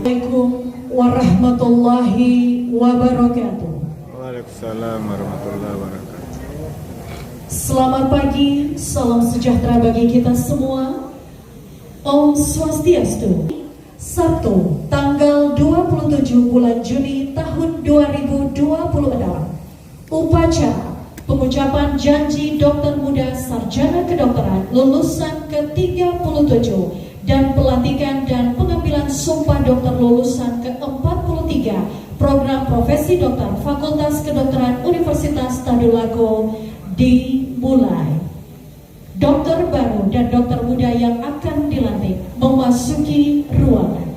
Assalamualaikum warahmatullahi wabarakatuh. Waalaikumsalam warahmatullahi wabarakatuh. Selamat pagi, salam sejahtera bagi kita semua. Om Swastiastu. Sabtu, tanggal 27 bulan Juni tahun 2026. Upacara pengucapan janji dokter muda sarjana kedokteran lulusan ke-37 dan pelantikan dan pengambilan sumpah dokter lulusan ke-43 program profesi dokter Fakultas Kedokteran Universitas Tadulako dimulai. Dokter baru dan dokter muda yang akan dilantik memasuki ruangan.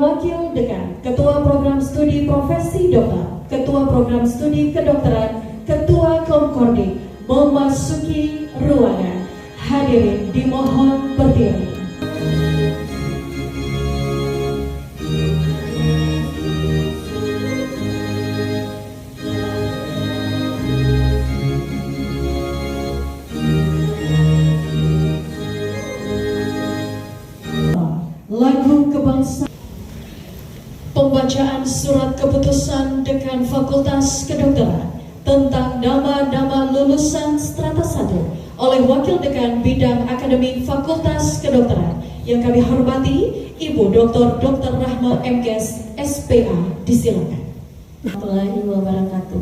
Wakil Dekan, Ketua Program Studi Profesi Dokter, Ketua Program Studi Kedokteran, Ketua Komkordik memasuki ruangan. Hadirin dimohon berdiri. Lagu kebangsaan. Pembacaan surat keputusan Dekan Fakultas Kedokteran tentang nama-nama lulusan strata 1 oleh Wakil Dekan Bidang Akademik Fakultas Kedokteran yang kami hormati Ibu Dr. Rahma MKes SPA, disilakan. Warahmatullahi wabarakatuh.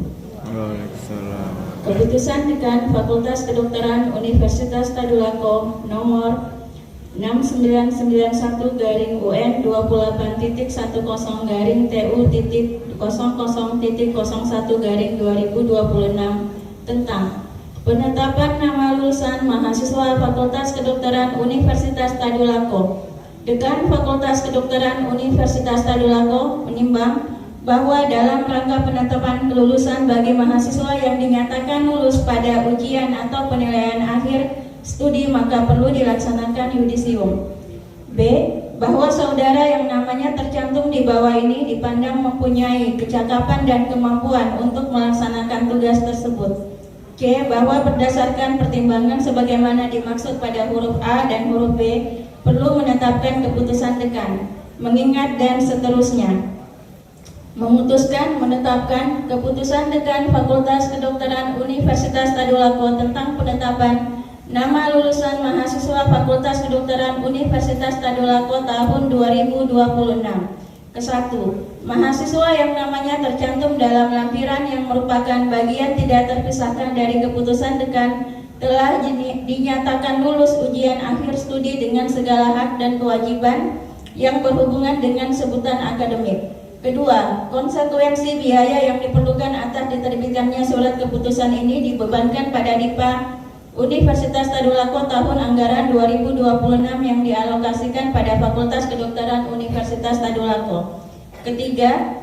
Waalaikumsalam. Keputusan Dekan Fakultas Kedokteran Universitas Tadulako nomor 6991/UN 28.TU.00.01/2026 tentang penetapan nama lulusan mahasiswa Fakultas Kedokteran Universitas Tadulako. Dekan Fakultas Kedokteran Universitas Tadulako menimbang bahwa dalam rangka penetapan kelulusan bagi mahasiswa yang dinyatakan lulus pada ujian atau penilaian akhir studi maka perlu dilaksanakan yudisium. B. Bahwa saudara yang namanya tercantum di bawah ini dipandang mempunyai kecakapan dan kemampuan untuk melaksanakan tugas tersebut. C. Bahwa berdasarkan pertimbangan sebagaimana dimaksud pada huruf A dan huruf B perlu menetapkan keputusan dekan, mengingat dan seterusnya. Memutuskan menetapkan keputusan Dekan Fakultas Kedokteran Universitas Tadulako tentang penetapan nama lulusan mahasiswa Fakultas Kedokteran Universitas Tadulako tahun 2026. Ke-1. Mahasiswa yang namanya tercantum dalam lampiran yang merupakan bagian tidak terpisahkan dari keputusan dekan telah dinyatakan lulus ujian akhir studi dengan segala hak dan kewajiban yang berhubungan dengan sebutan akademik. Kedua, konsekuensi biaya yang diperlukan atas diterbitkannya surat keputusan ini dibebankan pada DIPA Universitas Tadulako tahun anggaran 2026 yang dialokasikan pada Fakultas Kedokteran Universitas Tadulako. Ketiga,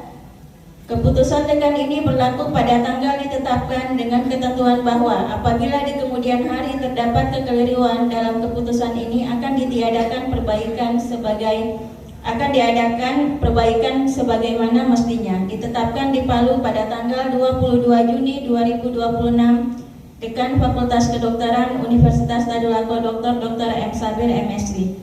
keputusan dekan ini berlaku pada tanggal ditetapkan dengan ketentuan bahwa apabila di kemudian hari terdapat kekeliruan dalam keputusan ini akan diadakan perbaikan sebagaimana mestinya. Ditetapkan di Palu pada tanggal 22 Juni 2026. Dekan Fakultas Kedokteran Universitas Tadulako Dr. M. Sabir MSc.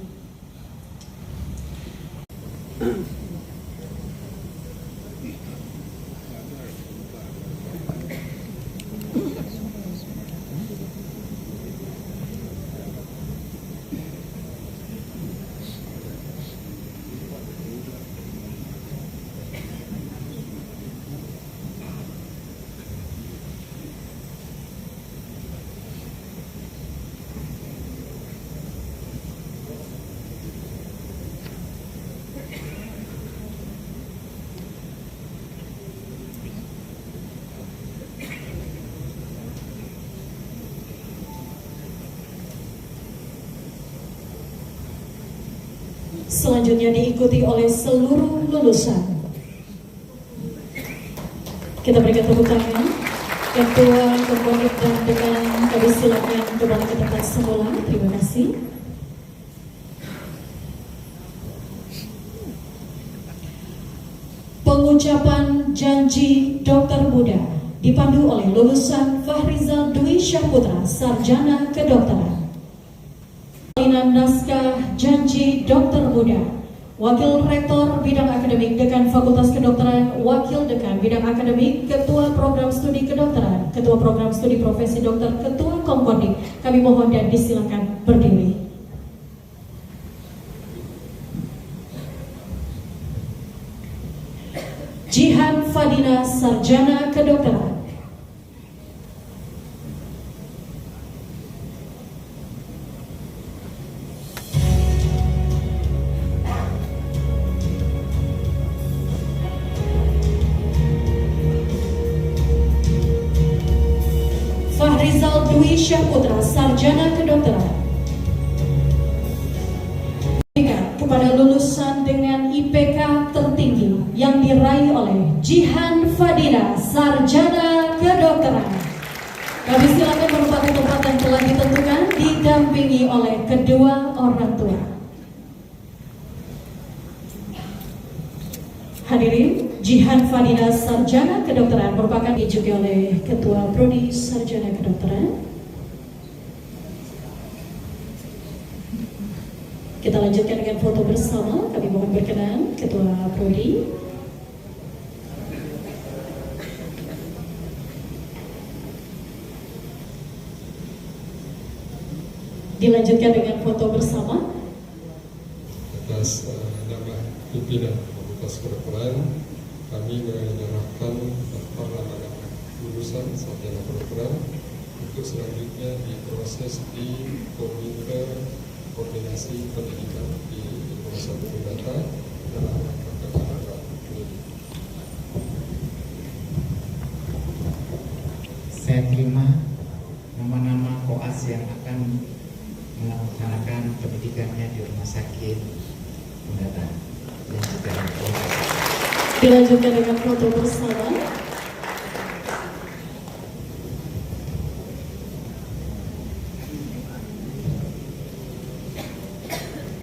Selanjutnya diikuti oleh seluruh lulusan. Kita berikan tepuk tangan. Ketua Komponik dan Dekan, kami silakan kembali ke tempat semula. Terima kasih. Pengucapan janji dokter muda dipandu oleh lulusan Fahrizal Dwi Syahputra, Sarjana Kedokteran. Salinan naskah janji dokter muda, Wakil Rektor Bidang Akademik Dekan Fakultas Kedokteran, Wakil Dekan Bidang Akademik, Ketua Program Studi Kedokteran, Ketua Program Studi Profesi Dokter, Ketua Komponik. Kami mohon dan disilakan berdiri. Jihan Fadina, Sarjana Kedokteran. Fahrizal Dwi Syahputra, Sarjana Kedokteran. Kepada lulusan dengan IPK tertinggi yang diraih oleh Jihan Fadina, Sarjana Kedokteran. Kami silakan menempati tempat yang telah ditentukan, didampingi oleh kedua orang tua. Hadirin, Jihan Fadina, Sarjana Kedokteran merupakan juga oleh Ketua Prodi Sarjana Kedokteran. Kita lanjutkan dengan foto bersama. Kami mohon berkenan Ketua Prodi. Dilanjutkan dengan foto bersama. Atas nama pimpinan Fakultas Kedokteran, kami menyerahkan daftar nama lulusan sarjana kedokteran untuk selanjutnya diproses di Komite Koordinasi Pendidikan di Universitas Tridata dalam rangka kegiatan ini. Saya terima nama-nama koas yang akan melaksanakan pendidikannya di rumah sakit Tridata dan juga Dilanjutkan dengan foto bersama.